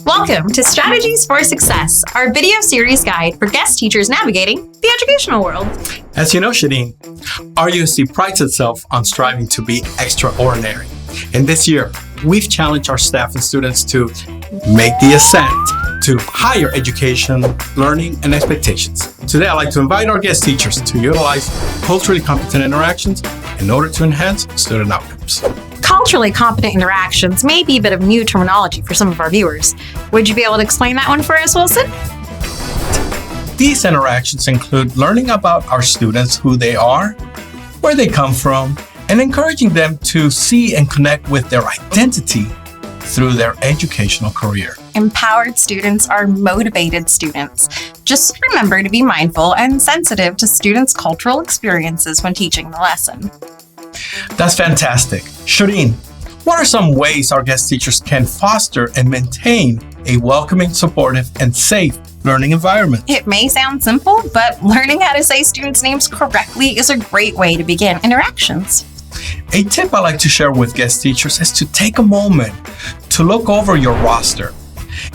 Welcome to Strategies for Success, our video series guide for guest teachers navigating the educational world. As you know, Shadeen, RUSD prides itself on striving to be extraordinary. And this year, we've challenged our staff and students to make the ascent to higher education, learning, and expectations. Today, I'd like to invite our guest teachers to utilize culturally competent interactions in order to enhance student outcomes. Culturally competent interactions may be a bit of new terminology for some of our viewers. Would you be able to explain that one for us, Wilson? These interactions include learning about our students, who they are, where they come from, and encouraging them to see and connect with their identity through their educational career. Empowered students are motivated students. Just remember to be mindful and sensitive to students' cultural experiences when teaching the lesson. That's fantastic. Shireen, what are some ways our guest teachers can foster and maintain a welcoming, supportive, and safe learning environment? It may sound simple, but learning how to say students' names correctly is a great way to begin interactions. A tip I like to share with guest teachers is to take a moment to look over your roster.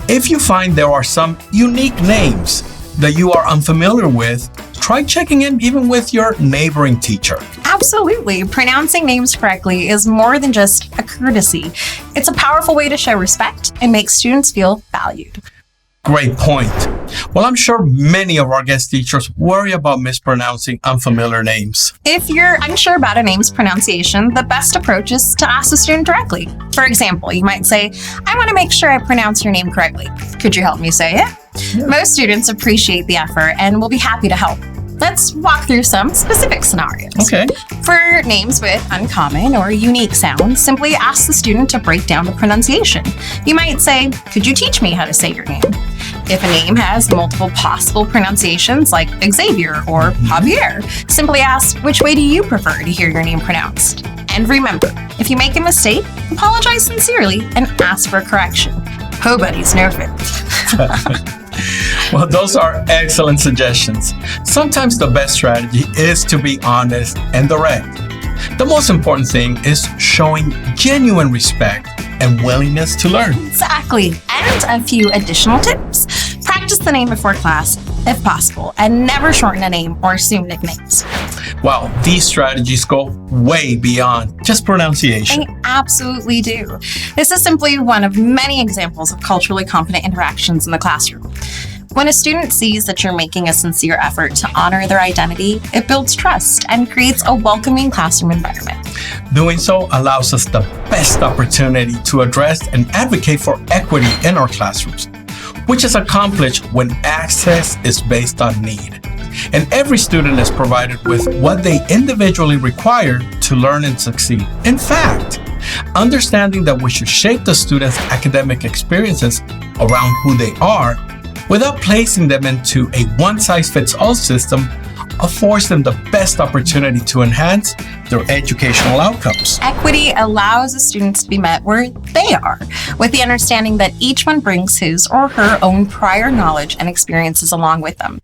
If you find there are some unique names that you are unfamiliar with, try checking in even with your neighboring teacher. Absolutely. Pronouncing names correctly is more than just a courtesy. It's a powerful way to show respect and make students feel valued. Great point. Well, I'm sure many of our guest teachers worry about mispronouncing unfamiliar names. If you're unsure about a name's pronunciation, the best approach is to ask the student directly. For example, you might say, "I want to make sure I pronounce your name correctly. Could you help me say it?" Yeah. Most students appreciate the effort and will be happy to help. Let's walk through some specific scenarios. Okay. For names with uncommon or unique sounds, simply ask the student to break down the pronunciation. You might say, "Could you teach me how to say your name?" If a name has multiple possible pronunciations like Xavier or Javier, simply ask, "Which way do you prefer to hear your name pronounced?" And remember, if you make a mistake, apologize sincerely and ask for correction. Nobody's nervous. Well, those are excellent suggestions. Sometimes the best strategy is to be honest and direct. The most important thing is showing genuine respect and willingness to learn. Exactly. And a few additional tips. Practice the name before class, if possible, and never shorten a name or assume nicknames. Wow, these strategies go way beyond just pronunciation. They absolutely do. This is simply one of many examples of culturally competent interactions in the classroom. When a student sees that you're making a sincere effort to honor their identity, it builds trust and creates a welcoming classroom environment. Doing so allows us the best opportunity to address and advocate for equity in our classrooms, which is accomplished when access is based on need. And every student is provided with what they individually require to learn and succeed. In fact, understanding that we should shape the students' academic experiences around who they are without placing them into a one-size-fits-all system affords them the best opportunity to enhance their educational outcomes. Equity allows the students to be met where they are, with the understanding that each one brings his or her own prior knowledge and experiences along with them.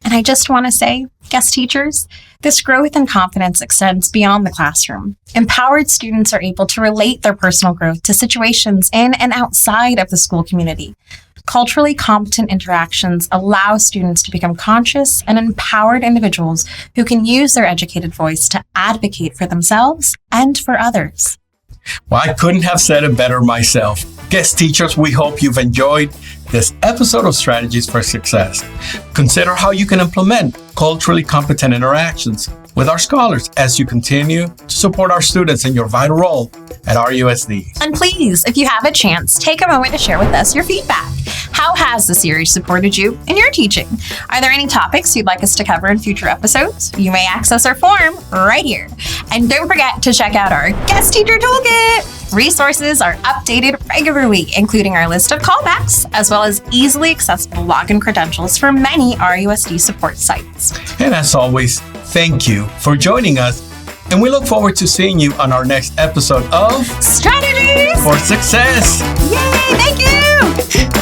And I just want to say, guest teachers, this growth and confidence extends beyond the classroom. Empowered students are able to relate their personal growth to situations in and outside of the school community. Culturally competent interactions allow students to become conscious and empowered individuals who can use their educated voice to advocate for themselves and for others. Well, I couldn't have said it better myself. Guest teachers, we hope you've enjoyed this episode of Strategies for Success. Consider how you can implement culturally competent interactions with our scholars as you continue to support our students in your vital role at RUSD. And please, if you have a chance, take a moment to share with us your feedback. How has the series supported you in your teaching? Are there any topics you'd like us to cover in future episodes? You may access our form right here. And don't forget to check out our Guest Teacher Toolkit. Resources are updated regularly, including our list of callbacks, as well as easily accessible login credentials for many RUSD support sites. And as always, thank you for joining us. And we look forward to seeing you on our next episode of Strategies for Success. Yay, thank you!